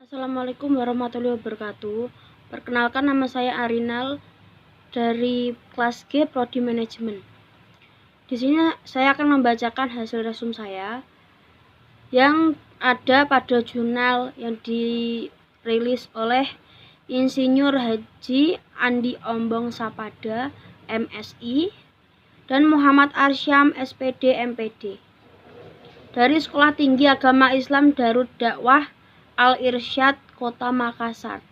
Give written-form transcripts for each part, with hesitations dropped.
Assalamualaikum warahmatullahi wabarakatuh. Perkenalkan, nama saya Arinal dari kelas G Prodi Manajemen. Di sini saya akan membacakan hasil resum saya yang ada pada jurnal yang dirilis oleh Insinyur Haji Andi Ombong Sapada, MSI, dan Muhammad Arsyam, SPD, MPD, dari Sekolah Tinggi Agama Islam Darud Dakwah Al-Irsyad, Kota Makassar,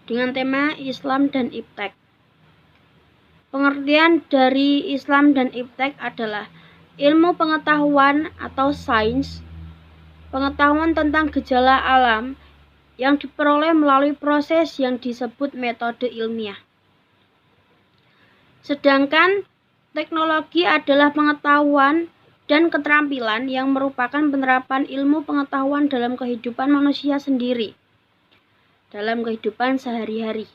dengan tema Islam dan Iptek. Pengertian dari Islam dan Iptek adalah ilmu pengetahuan atau sains, pengetahuan tentang gejala alam yang diperoleh melalui proses yang disebut metode ilmiah. Sedangkan teknologi adalah pengetahuan dan keterampilan yang merupakan penerapan ilmu pengetahuan dalam kehidupan manusia sendiri, dalam kehidupan sehari-hari.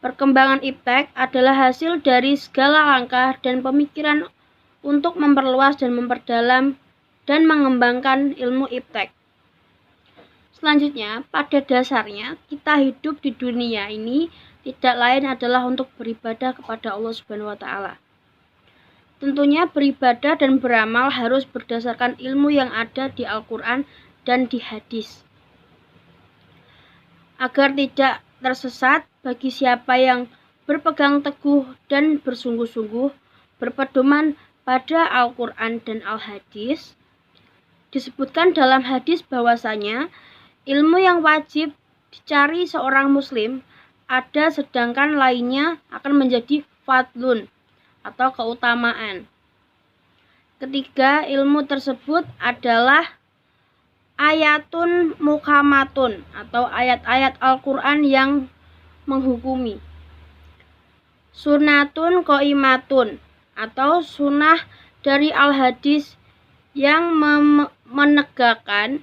Perkembangan iptek adalah hasil dari segala langkah dan pemikiran untuk memperluas dan memperdalam dan mengembangkan ilmu iptek. Selanjutnya, pada dasarnya kita hidup di dunia ini tidak lain adalah untuk beribadah kepada Allah Subhanahu wa Ta'ala. Tentunya beribadah dan beramal harus berdasarkan ilmu yang ada di Al-Quran dan di hadis, agar tidak tersesat. Bagi siapa yang berpegang teguh dan bersungguh-sungguh berpedoman pada Al-Quran dan Al-Hadis, disebutkan dalam hadis bahwasanya ilmu yang wajib dicari seorang muslim ada, sedangkan lainnya akan menjadi fadlun atau keutamaan. Ketiga ilmu tersebut adalah ayatun muhkamatun atau ayat-ayat Al-Quran yang menghukumi, sunnatun qaimatun atau sunnah dari Al-Hadis yang menegakkan,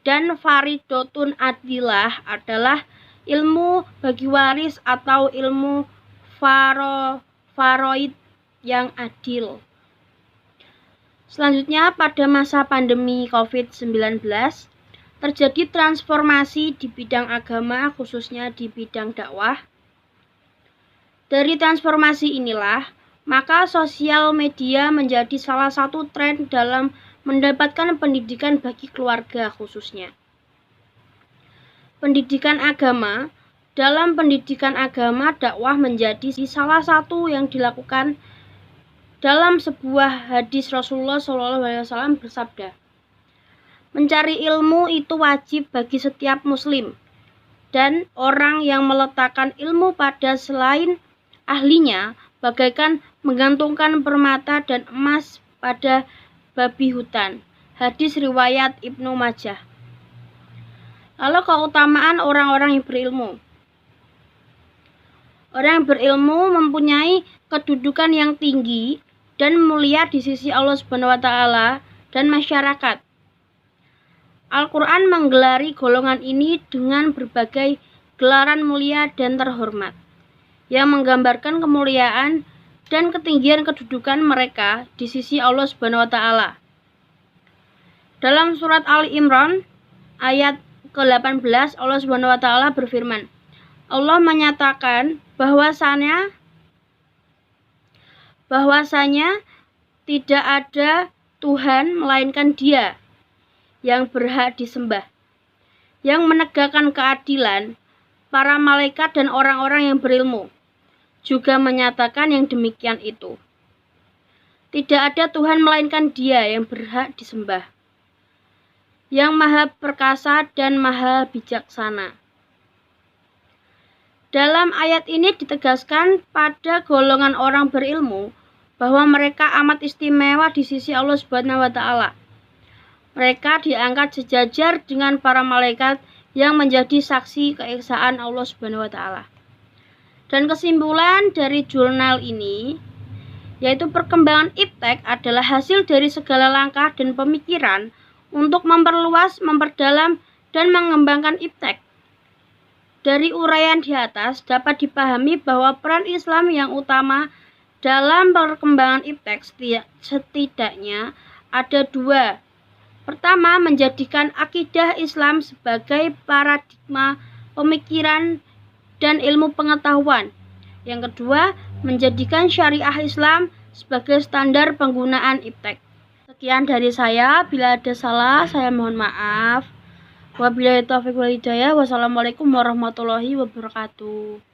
dan faridotun adilah adalah ilmu bagi waris atau ilmu faroid yang adil. Selanjutnya, pada masa pandemi COVID-19 terjadi transformasi di bidang agama, khususnya di bidang dakwah. Dari transformasi inilah, maka sosial media menjadi salah satu tren dalam mendapatkan pendidikan bagi keluarga khususnya. Pendidikan agama. Dalam pendidikan agama, dakwah menjadi salah satu yang dilakukan. Dalam sebuah hadis Rasulullah SAW bersabda, mencari ilmu itu wajib bagi setiap muslim, dan orang yang meletakkan ilmu pada selain ahlinya bagaikan menggantungkan permata dan emas pada babi hutan. Hadis riwayat Ibnu Majah. Lalu keutamaan orang-orang yang berilmu. Orang yang berilmu mempunyai kedudukan yang tinggi dan mulia di sisi Allah Subhanahu wa Ta'ala dan masyarakat. Al-Quran menggelari golongan ini dengan berbagai gelaran mulia dan terhormat, yang menggambarkan kemuliaan dan ketinggian kedudukan mereka di sisi Allah Subhanahu wa Ta'ala. Dalam surat Ali Imran ayat ke-18, Allah Subhanahu wa Ta'ala berfirman, Allah menyatakan bahwasanya tidak ada Tuhan melainkan Dia yang berhak disembah, yang menegakkan keadilan. Para malaikat dan orang-orang yang berilmu juga menyatakan yang demikian itu. Tidak ada Tuhan melainkan Dia yang berhak disembah, yang maha perkasa dan maha bijaksana. Dalam ayat ini ditegaskan pada golongan orang berilmu bahwa mereka amat istimewa di sisi Allah Subhanahu wa Ta'ala. Mereka diangkat sejajar dengan para malaikat yang menjadi saksi keesaan Allah Subhanahu wa Ta'ala. Dan kesimpulan dari jurnal ini yaitu perkembangan iptek adalah hasil dari segala langkah dan pemikiran untuk memperluas, memperdalam, dan mengembangkan iptek. Dari uraian di atas dapat dipahami bahwa peran Islam yang utama dalam perkembangan iptek setidaknya ada dua, Pertama, menjadikan akidah Islam sebagai paradigma pemikiran dan ilmu pengetahuan. Yang kedua, menjadikan syariah Islam sebagai standar penggunaan iptek. Sekian dari saya, bila ada salah saya mohon maaf. Wabillahi taufiq wal hidayah. Wassalamualaikum warahmatullahi wabarakatuh.